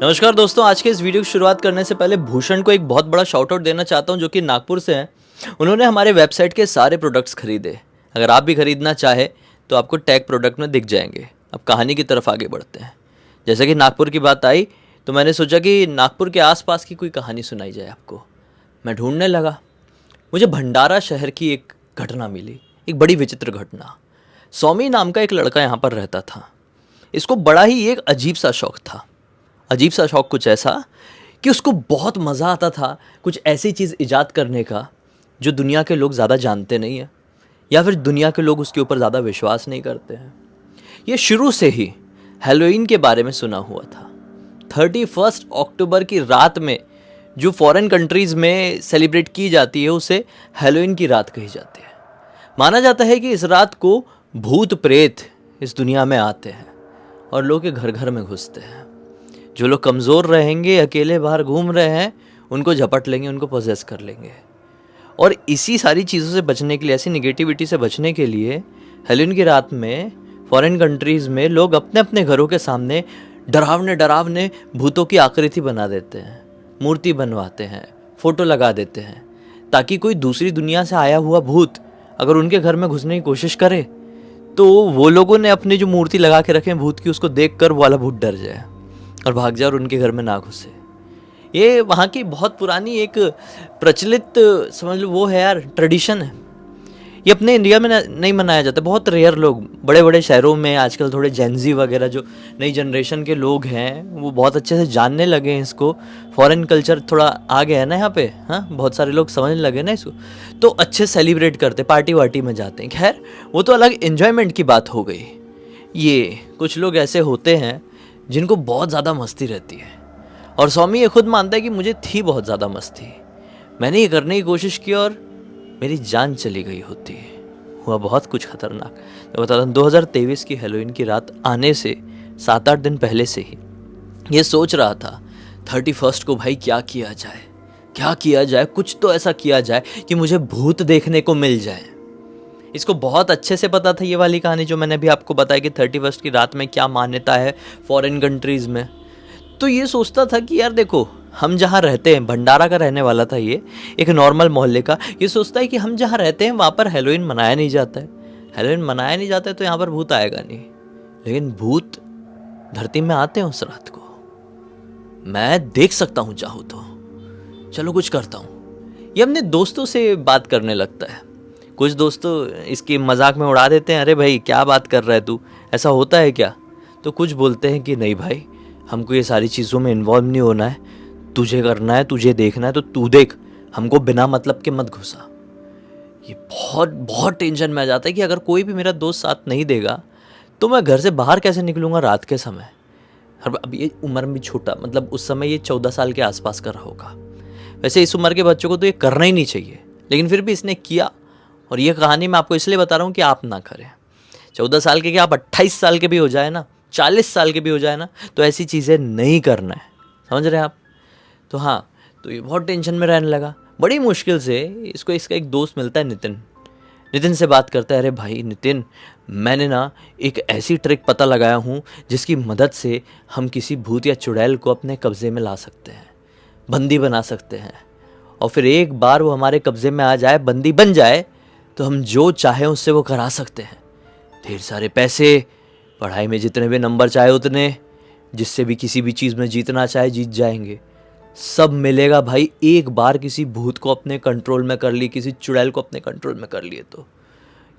नमस्कार दोस्तों, आज के इस वीडियो की शुरुआत करने से पहले भूषण को एक बहुत बड़ा शाउट आउट देना चाहता हूं, जो कि नागपुर से हैं। उन्होंने हमारे वेबसाइट के सारे प्रोडक्ट्स खरीदे। अगर आप भी खरीदना चाहे तो आपको टैग प्रोडक्ट में दिख जाएंगे। अब कहानी की तरफ आगे बढ़ते हैं। जैसे कि नागपुर की बात आई तो मैंने सोचा कि नागपुर के आसपास की कोई कहानी सुनाई जाए आपको। मैं ढूंढने लगा। मुझे भंडारा शहर की एक घटना मिली, एक बड़ी विचित्र घटना। सौमी नाम का एक लड़का यहाँ पर रहता था। इसको बड़ा ही एक अजीब सा शौक था। अजीब सा शौक कुछ ऐसा कि उसको बहुत मज़ा आता था कुछ ऐसी चीज़ इजाद करने का जो दुनिया के लोग ज़्यादा जानते नहीं हैं, या फिर दुनिया के लोग उसके ऊपर ज़्यादा विश्वास नहीं करते हैं। ये शुरू से ही हैलोवीन के बारे में सुना हुआ था। 31 अक्टूबर की रात में जो फॉरेन कंट्रीज़ में सेलिब्रेट की जाती है उसे हैलोवीन की रात कही जाती है। माना जाता है कि इस रात को भूत प्रेत इस दुनिया में आते हैं और लोग के घर घर में घुसते हैं। जो लोग कमज़ोर रहेंगे, अकेले बाहर घूम रहे हैं, उनको झपट लेंगे, उनको पोजेस कर लेंगे। और इसी सारी चीज़ों से बचने के लिए, ऐसी निगेटिविटी से बचने के लिए हैलोवीन की रात में फॉरेन कंट्रीज़ में लोग अपने अपने घरों के सामने डरावने डरावने भूतों की आकृति बना देते हैं, मूर्ति बनवाते हैं, फ़ोटो लगा देते हैं, ताकि कोई दूसरी दुनिया से आया हुआ भूत अगर उनके घर में घुसने की कोशिश करे तो वो लोगों ने अपनी जो मूर्ति लगा के रखे हैं भूत की, उसको देख कर वो वाला भूत डर जाए और भाग जाए और उनके घर में ना घुसे। ये वहाँ की बहुत पुरानी एक प्रचलित, समझ लो वो है यार, ट्रेडिशन है। ये अपने इंडिया में नहीं मनाया जाता। बहुत रेयर लोग बड़े बड़े शहरों में आजकल थोड़े जेनजी वगैरह जो नई जनरेशन के लोग हैं वो बहुत अच्छे से जानने लगे हैं इसको। फॉरेन कल्चर थोड़ा आ गया है ना यहाँ पे, हाँ, बहुत सारे लोग समझने लगे ना इसको, तो अच्छे सेलिब्रेट करते, पार्टी वार्टी में जाते हैं। खैर वो तो अलग इन्जॉयमेंट की बात हो गई। ये कुछ लोग ऐसे होते हैं जिनको बहुत ज़्यादा मस्ती रहती है, और स्वामी ये खुद मानता है कि मुझे थी बहुत ज़्यादा मस्ती। मैंने ये करने की कोशिश की और मेरी जान चली गई होती। हुआ बहुत कुछ खतरनाक। मैं बता दूँ, 2023 की हैलोवीन की रात आने से 7-8 दिन पहले से ही ये सोच रहा था 31 को भाई क्या किया जाए, क्या किया जाए, कुछ तो ऐसा किया जाए कि मुझे भूत देखने को मिल जाए। इसको बहुत अच्छे से पता था ये वाली कहानी जो मैंने अभी आपको बताया कि 31 की रात में क्या मान्यता है फॉरेन कंट्रीज़ में। तो ये सोचता था कि यार देखो, हम जहाँ रहते हैं, भंडारा का रहने वाला था ये, एक नॉर्मल मोहल्ले का। ये सोचता है कि हम जहाँ रहते हैं वहाँ पर हैलोवीन मनाया नहीं जाता है। हैलोवीन मनाया नहीं जाता है तो यहाँ पर भूत आएगा नहीं। लेकिन भूत धरती में आते हैं उस रात को। मैं देख सकता हूँ चाहूँ तो, चलो कुछ करता हूँ। ये अपने दोस्तों से बात करने लगता है। कुछ दोस्तों इसकी मजाक में उड़ा देते हैं, अरे भाई क्या बात कर रहा है तू, ऐसा होता है क्या। तो कुछ बोलते हैं कि नहीं भाई, हमको ये सारी चीज़ों में इन्वॉल्व नहीं होना है, तुझे करना है, तुझे देखना है तो तू देख, हमको बिना मतलब के मत घुसा। ये बहुत बहुत टेंशन में आ जाता है कि अगर कोई भी मेरा दोस्त साथ नहीं देगा तो मैं घर से बाहर कैसे निकलूँगा रात के समय। अब ये उम्र में भी छोटा, मतलब उस समय ये 14 साल के आसपास का रहा होगा। वैसे इस उम्र के बच्चों को तो ये करना ही नहीं चाहिए, लेकिन फिर भी इसने किया। और ये कहानी मैं आपको इसलिए बता रहा हूँ कि आप ना करें। 14 साल के क्या, आप 28 साल के भी हो जाए ना, 40 साल के भी हो जाए ना, तो ऐसी चीज़ें नहीं करना है। समझ रहे हैं आप। तो हाँ, तो ये बहुत टेंशन में रहने लगा। बड़ी मुश्किल से इसको इसका एक दोस्त मिलता है, नितिन। नितिन से बात करता है, अरे भाई नितिन, मैंने ना एक ऐसी ट्रिक पता लगाया हूँ जिसकी मदद से हम किसी भूत या चुड़ैल को अपने कब्ज़े में ला सकते हैं, बंदी बना सकते हैं। और फिर एक बार वो हमारे कब्ज़े में आ जाए, बंदी बन जाए, तो हम जो चाहें उससे वो करा सकते हैं। ढेर सारे पैसे, पढ़ाई में जितने भी नंबर चाहे उतने, जिससे भी किसी भी चीज़ में जीतना चाहे जीत जाएंगे, सब मिलेगा भाई। एक बार किसी भूत को अपने कंट्रोल में कर ली, किसी चुड़ैल को अपने कंट्रोल में कर लिए तो।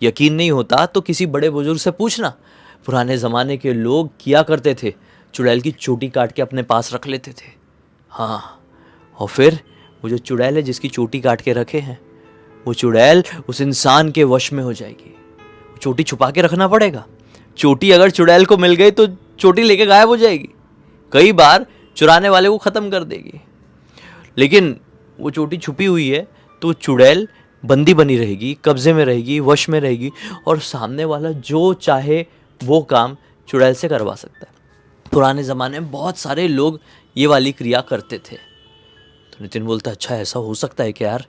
यकीन नहीं होता तो किसी बड़े बुजुर्ग से पूछना, पुराने ज़माने के लोग किया करते थे, चुड़ैल की चोटी काट के अपने पास रख लेते थे। हाँ, और फिर वो जो चुड़ैल है जिसकी चोटी काट के रखे हैं, वो चुड़ैल उस इंसान के वश में हो जाएगी। चोटी छुपा के रखना पड़ेगा। चोटी अगर चुड़ैल को मिल गई तो चोटी लेके गायब हो जाएगी, कई बार चुराने वाले को ख़त्म कर देगी। लेकिन वो चोटी छुपी हुई है तो चुड़ैल बंदी बनी रहेगी, कब्जे में रहेगी, वश में रहेगी, और सामने वाला जो चाहे वो काम चुड़ैल से करवा सकता है। पुराने ज़माने में बहुत सारे लोग ये वाली क्रिया करते थे। तो नितिन बोलता है, अच्छा ऐसा हो सकता है क्या यार,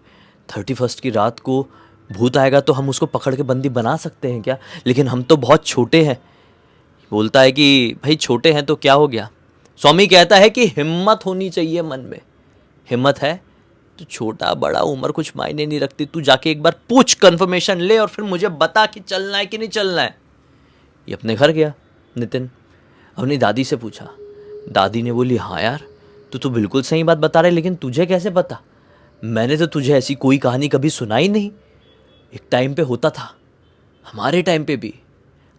31 की रात को भूत आएगा तो हम उसको पकड़ के बंदी बना सकते हैं क्या, लेकिन हम तो बहुत छोटे हैं। बोलता है कि भाई छोटे हैं तो क्या हो गया, स्वामी कहता है कि हिम्मत होनी चाहिए मन में। हिम्मत है तो छोटा बड़ा उम्र कुछ मायने नहीं रखती, तू जाके एक बार पूछ, कंफर्मेशन ले और फिर मुझे बता कि चलना है कि नहीं चलना है। ये अपने घर गया नितिन, अपनी दादी से पूछा। दादी ने बोली, हाँ यार तू तो बिल्कुल सही बात बता रहे, लेकिन तुझे कैसे पता? मैंने तो तुझे ऐसी कोई कहानी कभी सुनाई नहीं। एक टाइम पे होता था, हमारे टाइम पे भी।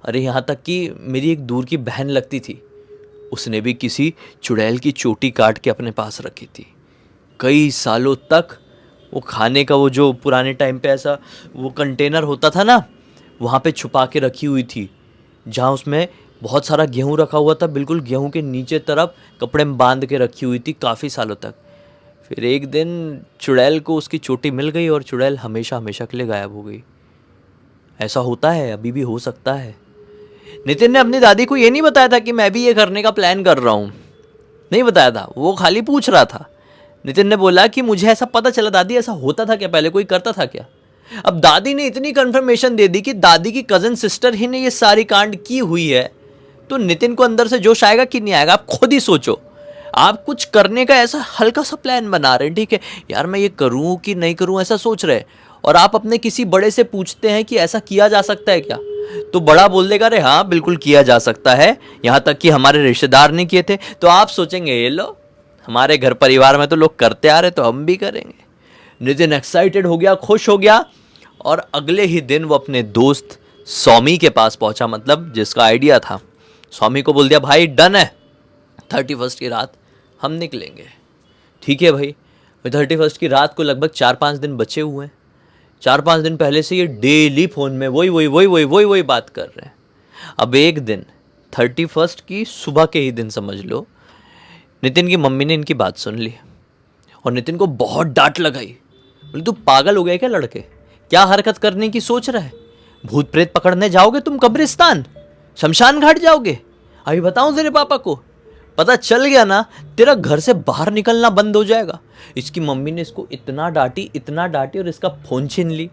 अरे यहाँ तक कि मेरी एक दूर की बहन लगती थी, उसने भी किसी चुड़ैल की चोटी काट के अपने पास रखी थी। कई सालों तक वो खाने का, वो जो पुराने टाइम पे ऐसा वो कंटेनर होता था ना, वहाँ पे छुपा के रखी हुई थी, जहाँ उसमें बहुत सारा गेहूँ रखा हुआ था, बिल्कुल गेहूँ के नीचे तरफ कपड़े में बांध के रखी हुई थी काफ़ी सालों तक। फिर एक दिन चुड़ैल को उसकी चोटी मिल गई और चुड़ैल हमेशा हमेशा के लिए गायब हो गई। ऐसा होता है, अभी भी हो सकता है। नितिन ने अपनी दादी को ये नहीं बताया था कि मैं भी ये करने का प्लान कर रहा हूँ, नहीं बताया था, वो खाली पूछ रहा था। नितिन ने बोला कि मुझे ऐसा पता चला दादी, ऐसा होता था क्या पहले, कोई करता था क्या? अब दादी ने इतनी कंफर्मेशन दे दी कि दादी की कजन सिस्टर ही ने ये सारी कांड की हुई है, तो नितिन को अंदर से जोश आएगा कि नहीं आएगा? आप खुद ही सोचो। आप कुछ करने का ऐसा हल्का सा प्लान बना रहे हैं, ठीक है यार मैं ये करूं कि नहीं करूं ऐसा सोच रहे हैं, और आप अपने किसी बड़े से पूछते हैं कि ऐसा किया जा सकता है क्या, तो बड़ा बोल देगा अरे हाँ बिल्कुल किया जा सकता है, यहाँ तक कि हमारे रिश्तेदार नहीं किए थे। तो आप सोचेंगे ये लो हमारे घर परिवार में तो लोग करते आ रहे तो हम भी करेंगे। नितिन एक्साइटेड हो गया, खुश हो गया, और अगले ही दिन वो अपने दोस्त स्वामी के पास पहुंचा, मतलब जिसका आइडिया था। स्वामी को बोल दिया भाई डन है, 31 की रात हम निकलेंगे। ठीक है भाई, 31 की रात को लगभग 4-5 दिन बचे हुए हैं। 4-5 दिन पहले से ये डेली फ़ोन में वही बात कर रहे हैं। अब एक दिन 31 की सुबह के ही दिन समझ लो, नितिन की मम्मी ने इनकी बात सुन ली और नितिन को बहुत डांट लगाई। बोले तू पागल हो गया क्या लड़के, क्या हरकत करने की सोच रहा है? भूत प्रेत पकड़ने जाओगे तुम कब्रिस्तान, शमशान घाट जाओगे? अभी बताऊं तेरे पापा को, पता चल गया ना तेरा घर से बाहर निकलना बंद हो जाएगा। इसकी मम्मी ने इसको इतना डांटी और इसका फोन छीन ली।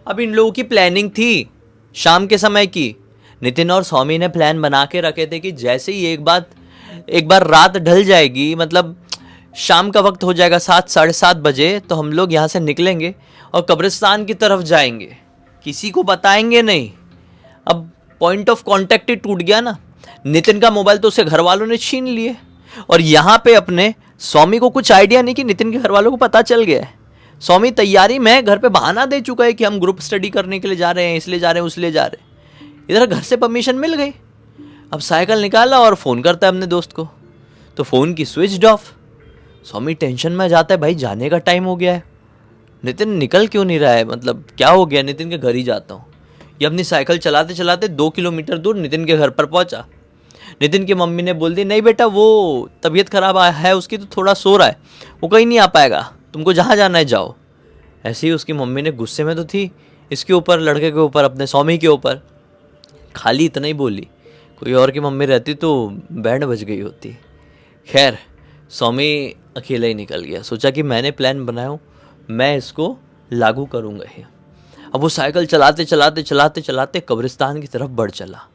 अब इन लोगों की प्लानिंग थी शाम के समय की। नितिन और स्वामी ने प्लान बना के रखे थे कि जैसे ही एक बार रात ढल जाएगी, मतलब शाम का वक्त हो जाएगा 7-7:30 बजे, तो हम लोग यहाँ से निकलेंगे और कब्रिस्तान की तरफ जाएंगे, किसी को बताएंगे नहीं। अब पॉइंट ऑफ कांटेक्ट ही टूट गया ना। नितिन का मोबाइल तो उसके घर वालों ने छीन लिए, और यहाँ पे अपने स्वामी को कुछ आइडिया नहीं कि नितिन के घर वालों को पता चल गया है। स्वामी तैयारी में घर पे बहाना दे चुका है कि हम ग्रुप स्टडी करने के लिए जा रहे हैं, इसलिए जा रहे हैं, उसलिए जा रहे हैं। इधर घर से परमिशन मिल गई। अब साइकिल निकाला और फ़ोन करता है अपने दोस्त को, तो फ़ोन की स्विच ऑफ। स्वामी टेंशन में जाता है, भाई जाने का टाइम हो गया है, नितिन निकल क्यों नहीं रहा है, मतलब क्या हो गया? नितिन के घर ही जाता हूँ। ये अपनी साइकिल चलाते चलाते 2 किलोमीटर दूर नितिन के घर पर पहुँचा। नितिन की मम्मी ने बोल दी नहीं बेटा वो तबीयत खराब है उसकी, तो थोड़ा सो रहा है, वो कहीं नहीं आ पाएगा, तुमको जहाँ जाना है जाओ। ऐसे ही उसकी मम्मी ने गुस्से में तो थी इसके ऊपर, लड़के के ऊपर, अपने स्वामी के ऊपर, खाली इतना ही बोली। कोई और की मम्मी रहती तो बैंड बज गई होती। खैर स्वामी अकेला ही निकल गया, सोचा कि मैंने प्लान बनाया हूँ, मैं इसको लागू करूँगा ही। अब वो साइकिल चलाते चलाते चलाते चलाते कब्रिस्तान की तरफ बढ़ चला।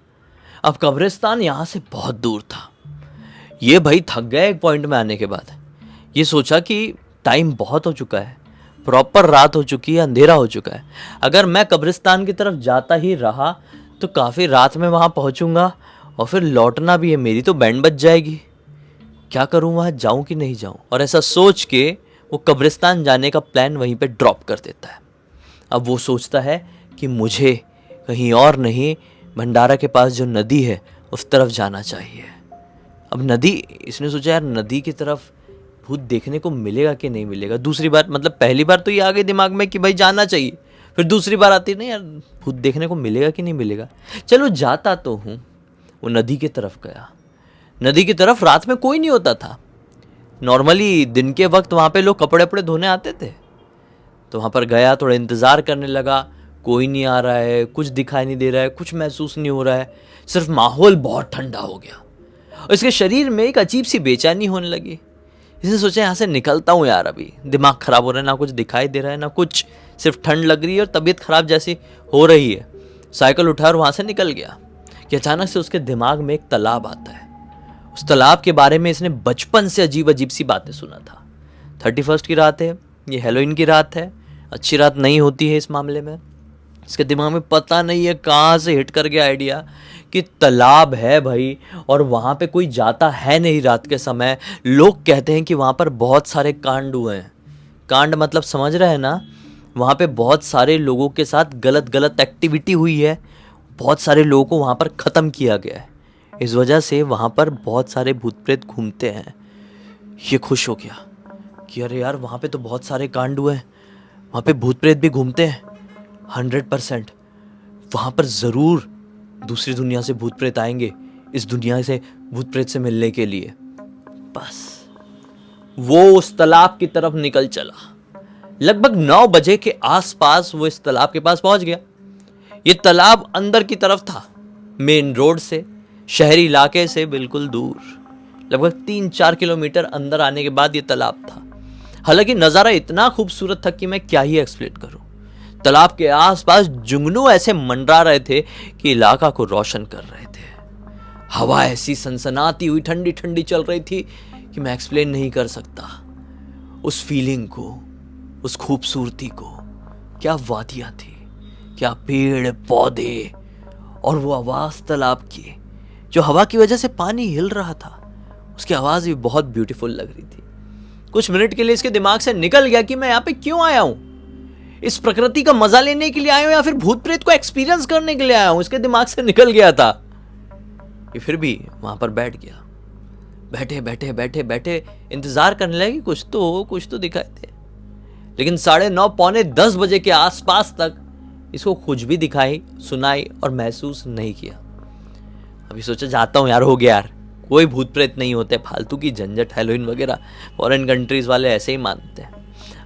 अब कब्रिस्तान यहाँ से बहुत दूर था। ये भाई थक गया एक पॉइंट में आने के बाद। ये सोचा कि टाइम बहुत हो चुका है, प्रॉपर रात हो चुकी है, अंधेरा हो चुका है। अगर मैं कब्रिस्तान की तरफ जाता ही रहा तो काफ़ी रात में वहाँ पहुँचूँगा और फिर लौटना भी है, मेरी तो बैंड बज जाएगी। क्या करूँ, वहाँ जाऊँ कि नहीं जाऊँ? और ऐसा सोच के वो कब्रिस्तान जाने का प्लान वहीं पे ड्रॉप कर देता है। अब वो सोचता है कि मुझे कहीं और नहीं, भंडारा के पास जो नदी है उस तरफ जाना चाहिए। अब नदी, इसने सोचा यार नदी की तरफ भूत देखने को मिलेगा कि नहीं मिलेगा। दूसरी बार, मतलब पहली बार तो ये आ गई दिमाग में कि भाई जाना चाहिए, फिर दूसरी बार आती नहीं यार भूत देखने को मिलेगा कि नहीं मिलेगा, चलो जाता तो हूँ। वो नदी की तरफ गया। नदी की तरफ रात में कोई नहीं होता था। नॉर्मली दिन के वक्त वहाँ पे लोग कपड़े वपड़े धोने आते थे, तो वहाँ पर गया, थोड़ा इंतज़ार करने लगा, कोई नहीं आ रहा है, कुछ दिखाई नहीं दे रहा है, कुछ महसूस नहीं हो रहा है, सिर्फ माहौल बहुत ठंडा हो गया और इसके शरीर में एक अजीब सी बेचैनी होने लगी। इसने सोचा यहाँ से निकलता हूँ यार, अभी दिमाग ख़राब हो रहा है, ना कुछ दिखाई दे रहा है ना कुछ, सिर्फ ठंड लग रही है और तबीयत ख़राब जैसी हो रही है। साइकिल उठा और वहाँ से निकल गया कि अचानक से उसके दिमाग में एक तालाब आता है। उस तालाब के बारे में इसने बचपन से अजीब अजीब सी बातें सुना था। 31st की रात है, ये हेलोइन की रात है, अच्छी रात नहीं होती है इस मामले में। इसके दिमाग में पता नहीं है कहाँ से हिट कर गया आइडिया कि तालाब है भाई, और वहाँ पे कोई जाता है नहीं रात के समय। लोग कहते हैं कि वहाँ पर बहुत सारे कांड हुए हैं। कांड मतलब समझ रहे हैं ना, वहाँ पे बहुत सारे लोगों के साथ गलत गलत एक्टिविटी हुई है, बहुत सारे लोगों को वहाँ पर ख़त्म किया गया है। इस वजह से वहाँ पर बहुत सारे भूत प्रेत घूमते हैं। ये खुश हो गया कि अरे यार वहाँ पे तो बहुत सारे कांड हुए हैं, वहाँ पे भूत प्रेत भी घूमते हैं, 100% वहाँ पर ज़रूर दूसरी दुनिया से भूत प्रेत आएंगे इस दुनिया से भूत प्रेत से मिलने के लिए। बस वो उस तालाब की तरफ निकल चला। लगभग 9 बजे के आसपास वो इस तालाब के पास पहुंच गया। ये तालाब अंदर की तरफ था, मेन रोड से, शहरी इलाके से बिल्कुल दूर। लगभग 3-4 किलोमीटर अंदर आने के बाद ये तालाब था। हालांकि नज़ारा इतना खूबसूरत था कि मैं क्या ही एक्सप्लेन करूं। तालाब के आसपास जुगनू ऐसे मंडरा रहे थे कि इलाका को रोशन कर रहे थे। हवा ऐसी सनसनाती हुई ठंडी ठंडी चल रही थी कि मैं एक्सप्लेन नहीं कर सकता उस फीलिंग को, उस खूबसूरती को। क्या वादियाँ थी, क्या पेड़ पौधे, और वो आवाज़ तालाब की जो हवा की वजह से पानी हिल रहा था, उसकी आवाज़ भी बहुत ब्यूटीफुल लग रही थी। कुछ मिनट के लिए इसके दिमाग से निकल गया कि मैं यहाँ पे क्यों आया हूँ, इस प्रकृति का मजा लेने के लिए आया हूँ या फिर भूत प्रेत को एक्सपीरियंस करने के लिए आया हूँ। इसके दिमाग से निकल गया था। ये फिर भी वहां पर बैठ गया। बैठे बैठे बैठे बैठे इंतजार करने लगे कुछ तो दिखाई दे। लेकिन 9:30 पौने 10 बजे के आसपास तक इसको कुछ भी दिखाई, सुनाई और महसूस नहीं किया। अभी सोचा जाता हूँ यार, हो गया यार, कोई भूत प्रेत नहीं होते, फालतू की झंझट, हेलोइन वगैरह फॉरेन कंट्रीज वाले ऐसे ही मानते हैं।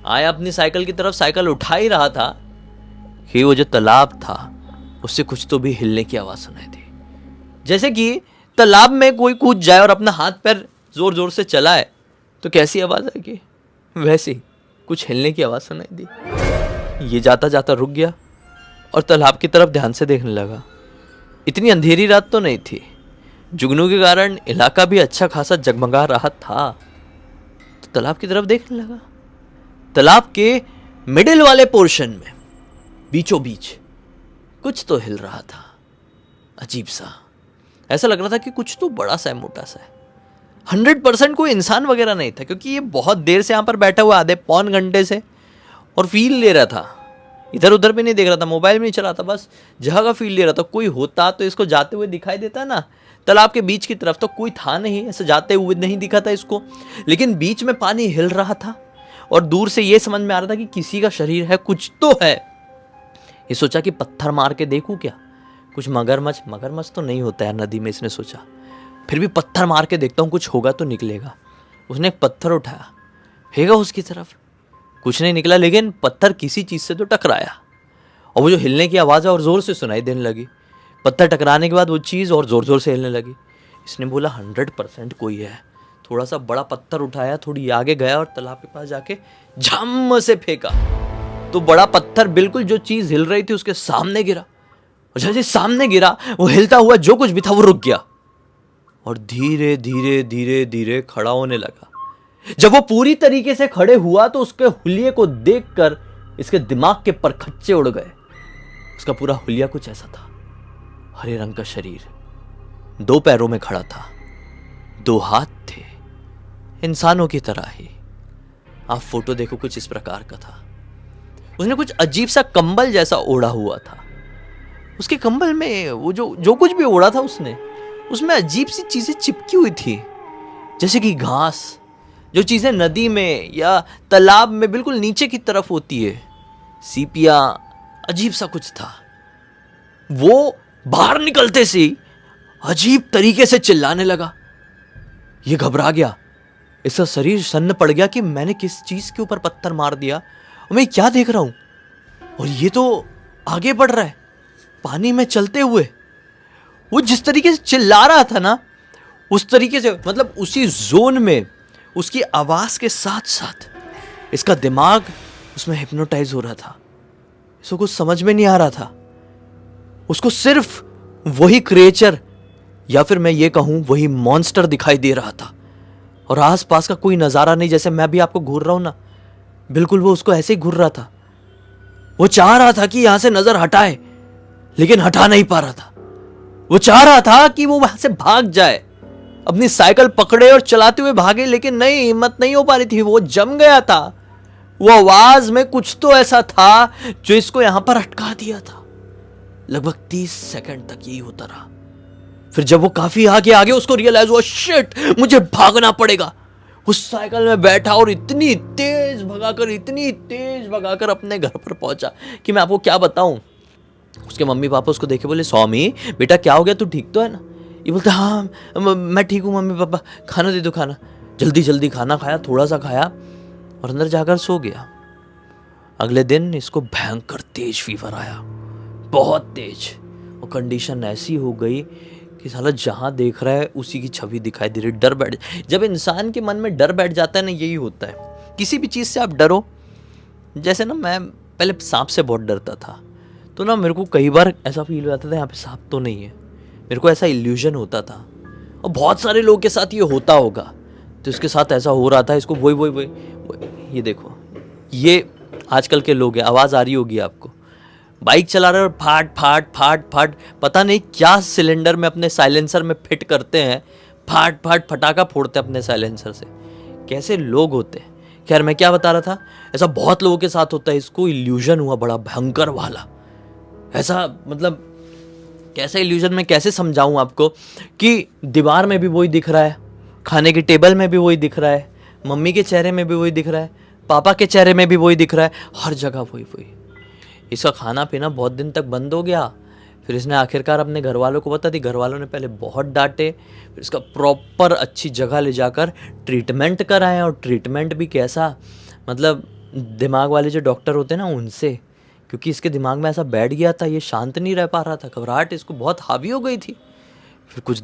आया अपनी साइकिल की तरफ, साइकिल उठा ही रहा था कि वो जो तालाब था उससे कुछ तो भी हिलने की आवाज़ सुनाई दी। जैसे कि तालाब में कोई कूद जाए और अपना हाथ पैर जोर जोर से चलाए तो कैसी आवाज़ आएगी, वैसे ही कुछ हिलने की आवाज़ सुनाई दी। ये जाता जाता रुक गया और तालाब की तरफ ध्यान से देखने लगा। इतनी अंधेरी रात तो नहीं थी, जुगनू के कारण इलाका भी अच्छा खासा जगमगा रहा था। तो तालाब की तरफ देखने लगा। तालाब के मिडिल वाले पोर्शन में बीचों बीच कुछ तो हिल रहा था, अजीब सा। ऐसा लग रहा था कि कुछ तो बड़ा सा है, मोटा सा है। 100% कोई इंसान वगैरह नहीं था, क्योंकि ये बहुत देर से यहाँ पर बैठा हुआ, आधे पौन घंटे से, और फील ले रहा था। इधर उधर भी नहीं देख रहा था, मोबाइल भी नहीं चला था, बस जगह का फील ले रहा था। कोई होता तो इसको जाते हुए दिखाई देता ना, तालाब के बीच की तरफ तो कोई था नहीं, ऐसे जाते हुए नहीं दिखा था इसको। लेकिन बीच में पानी हिल रहा था और दूर से ये समझ में आ रहा था कि किसी का शरीर है, कुछ तो है। ये सोचा कि पत्थर मार के देखूं क्या, कुछ मगरमच्छ तो नहीं होता है नदी में, इसने सोचा। फिर भी पत्थर मार के देखता हूँ, कुछ होगा तो निकलेगा। उसने एक पत्थर उठाया, फेंका उसकी तरफ, कुछ नहीं निकला, लेकिन पत्थर किसी चीज़ से तो टकराया और वो जो हिलने की आवाज़ और ज़ोर से सुनाई देने लगी। पत्थर टकराने के बाद वो चीज़ और ज़ोर ज़ोर से हिलने लगी। इसने बोला 100% कोई है। थोड़ा सा बड़ा पत्थर उठाया, थोड़ी आगे गया और तालाब के पास जाके झम से फेंका तो बड़ा पत्थर बिल्कुल जो चीज़ हिल रही थी उसके सामने गिरा। और जैसे सामने गिरा, वो हिलता हुआ जो कुछ भी था वो रुक गया और धीरे धीरे धीरे धीरे खड़ा होने लगा। जब वो पूरी तरीके से खड़े हुआ तो उसके हुलिये को देखकर इसके दिमाग के परखच्चे उड़ गए। उसका पूरा हुलिया कुछ ऐसा था, हरे रंग का शरीर, 2 पैरों में खड़ा था, 2 हाथ थे, इंसानों की तरह ही। आप फोटो देखो, कुछ इस प्रकार का था। उसने कुछ अजीब सा कंबल जैसा ओढ़ा हुआ था। उसके कंबल में वो जो कुछ भी ओढ़ा था उसमें अजीब सी चीजें चिपकी हुई थी, जैसे कि घास, जो चीजें नदी में या तालाब में बिल्कुल नीचे की तरफ होती है, सीपिया, अजीब सा कुछ था। वो बाहर निकलते से ही अजीब तरीके से चिल्लाने लगा। ये घबरा गया, इसका शरीर सन्न पड़ गया कि मैंने किस चीज के ऊपर पत्थर मार दिया और मैं क्या देख रहा हूं। और ये तो आगे बढ़ रहा है पानी में चलते हुए। वो जिस तरीके से चिल्ला रहा था ना, उस तरीके से, मतलब उसी जोन में, उसकी आवाज के साथ साथ इसका दिमाग उसमें हिप्नोटाइज हो रहा था। इसको कुछ समझ में नहीं आ रहा था। उसको सिर्फ वही क्रिएचर या फिर मैं ये कहूँ वही मॉन्स्टर दिखाई दे रहा था और आसपास का कोई नज़ारा नहीं। जैसे मैं भी आपको घूर रहा हूँ ना, बिल्कुल वो उसको ऐसे ही घूर रहा था। वो चाह रहा था कि यहां से नजर हटाए, लेकिन हटा नहीं पा रहा था। वो चाह रहा था कि वो वहां से भाग जाए, अपनी साइकिल पकड़े और चलाते हुए भागे, लेकिन नहीं, हिम्मत नहीं हो पा रही थी। वो जम गया था। वो आवाज में कुछ तो ऐसा था जो इसको यहां पर अटका दिया था। लगभग 30 सेकंड तक यही होता रहा। फिर जब वो काफी आगे आ गया, उसको रियलाइज हुआ, शिट, मुझे भागना पड़ेगा। उस साइकिल में बैठा और इतनी तेज भगाकर अपने घर पर पहुंचा कि मैं आपको क्या बताऊं। उसके मम्मी पापा उसको देखे बोले, स्वामी बेटा क्या हो गया, तू ठीक तो है ना? ये बोलता, हाँ मैं ठीक हूँ मम्मी पापा, खाना दे दो खाना। जल्दी जल्दी खाना खाया, थोड़ा सा खाया और अंदर जाकर सो गया। अगले दिन इसको भयंकर तेज फीवर आया, बहुत तेज, और कंडीशन ऐसी हो गई कि साला जहाँ देख रहा है उसी की छवि दिखाई दे रही। डर बैठ, जब इंसान के मन में डर बैठ जाता है ना, यही होता है। किसी भी चीज़ से आप डरो। जैसे ना, मैं पहले सांप से बहुत डरता था, तो ना मेरे को कई बार ऐसा फील हो जाता था यहाँ पे सांप तो नहीं है, मेरे को ऐसा इल्यूजन होता था। और बहुत सारे लोगों के साथ ये होता होगा, तो इसके साथ ऐसा हो रहा था। इसको वही ये देखो, ये आजकल के लोग हैं, आवाज़ आ रही होगी आपको, बाइक चला रहे और फाट पता नहीं क्या सिलेंडर में अपने साइलेंसर में फिट करते हैं, फटाका फोड़ते हैं अपने साइलेंसर से। कैसे लोग होते हैं। खैर, मैं क्या बता रहा था, ऐसा बहुत लोगों के साथ होता है। इसको इल्यूजन हुआ बड़ा भयंकर वाला। ऐसा मतलब कैसे इल्यूजन, में कैसे समझाऊं आपको, कि दीवार में भी वही दिख रहा है, खाने की टेबल में भी वही दिख रहा है, मम्मी के चेहरे में भी वही दिख रहा है, पापा के चेहरे में भी वही दिख रहा है, हर जगह वही। इसका खाना पीना बहुत दिन तक बंद हो गया। फिर इसने आखिरकार अपने घर वालों को बता दी। घर वालों ने पहले बहुत डांटे, फिर इसका प्रॉपर अच्छी जगह ले जाकर ट्रीटमेंट कराया। और ट्रीटमेंट भी कैसा, मतलब दिमाग वाले जो डॉक्टर होते हैं ना, उनसे, क्योंकि इसके दिमाग में ऐसा बैठ गया था, ये शांत नहीं रह पा रहा था, घबराहट इसको बहुत हावी हो गई थी। फिर कुछ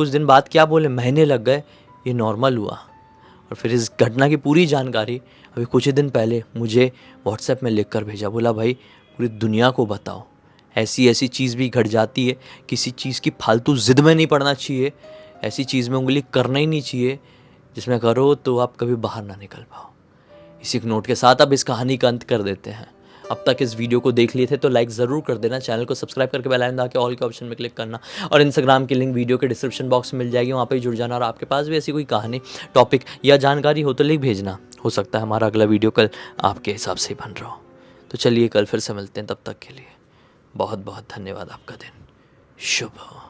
दिन बाद क्या बोले, महीने लग गए, ये नॉर्मल हुआ। और फिर इस घटना की पूरी जानकारी अभी कुछ ही दिन पहले मुझे व्हाट्सएप में लिख कर भेजा। बोला, भाई पूरी दुनिया को बताओ, ऐसी चीज़ भी घट जाती है। किसी चीज़ की फालतू ज़िद में नहीं पड़ना चाहिए, ऐसी चीज़ में उंगली करना ही नहीं चाहिए जिसमें करो तो आप कभी बाहर ना निकल पाओ। इसी नोट के साथ अब इस कहानी का अंत कर देते हैं। अब तक इस वीडियो को देख लिए थे तो लाइक ज़रूर कर देना, चैनल को सब्सक्राइब करके बेल आइकन दबा के ऑल के ऑप्शन में क्लिक करना, और इंस्टाग्राम की लिंक वीडियो के डिस्क्रिप्शन बॉक्स में मिल जाएगी, वहाँ पर जुड़ जाना। और आपके पास भी ऐसी कोई कहानी, टॉपिक या जानकारी हो तो लिख भेजना। हो सकता है हमारा अगला वीडियो कल आपके हिसाब से बन रहा हो। तो चलिए, कल फिर से मिलते हैं, तब तक के लिए बहुत बहुत धन्यवाद। आपका दिन शुभ हो।